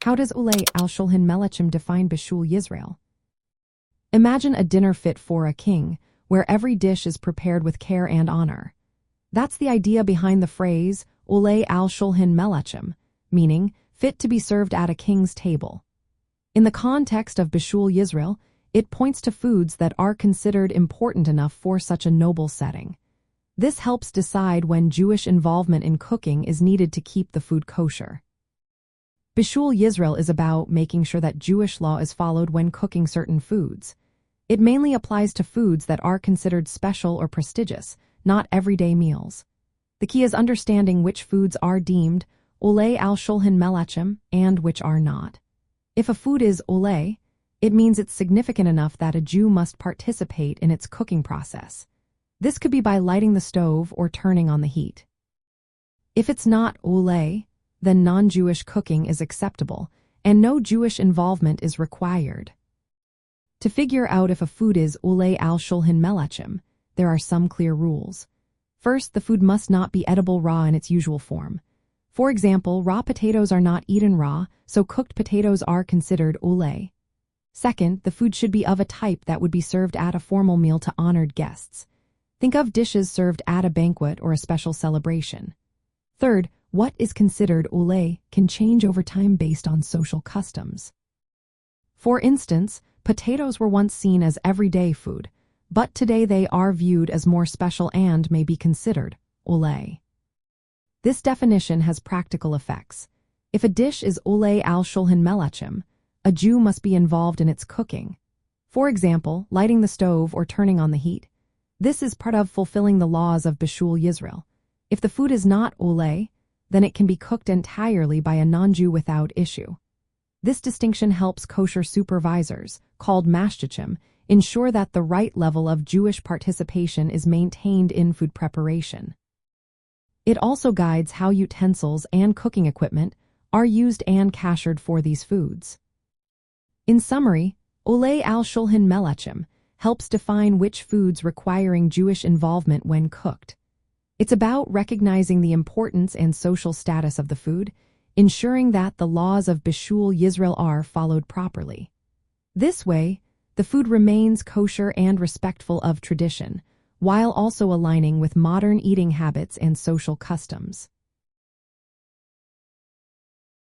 How does Oleh al-Shulchan Melachim define Bishul Yisrael? Imagine a dinner fit for a king, where every dish is prepared with care and honor. That's the idea behind the phrase Oleh al-Shulchan Melachim, meaning fit to be served at a king's table. In the context of Bishul Yisrael, it points to foods that are considered important enough for such a noble setting. This helps decide when Jewish involvement in cooking is needed to keep the food kosher. Bishul Yisrael is about making sure that Jewish law is followed when cooking certain foods. It mainly applies to foods that are considered special or prestigious, not everyday meals. The key is understanding which foods are deemed Oleh al-Shulchan Melachim and which are not. If a food is Oleh, it means it's significant enough that a Jew must participate in its cooking process. This could be by lighting the stove or turning on the heat. If it's not Oleh, then non-Jewish cooking is acceptable, and no Jewish involvement is required. To figure out if a food is Oleh al-Shulchan Melachim, there are some clear rules. First, the food must not be edible raw in its usual form. For example, raw potatoes are not eaten raw, so cooked potatoes are considered Oleh. Second, the food should be of a type that would be served at a formal meal to honored guests. Think of dishes served at a banquet or a special celebration. Third, what is considered Oleh can change over time based on social customs. For instance, potatoes were once seen as everyday food, but today they are viewed as more special and may be considered Oleh. This definition has practical effects. If a dish is Oleh al-Shulchan Melachim, a Jew must be involved in its cooking. For example, lighting the stove or turning on the heat. This is part of fulfilling the laws of Bishul Yisrael. If the food is not Oleh, then it can be cooked entirely by a non-Jew without issue. This distinction helps kosher supervisors, called mashgichim, ensure that the right level of Jewish participation is maintained in food preparation. It also guides how utensils and cooking equipment are used and kashered for these foods. In summary, Oleh al-Shulchan Melachim helps define which foods requiring Jewish involvement when cooked. It's about recognizing the importance and social status of the food, ensuring that the laws of Bishul Yisrael are followed properly. This way, the food remains kosher and respectful of tradition, while also aligning with modern eating habits and social customs.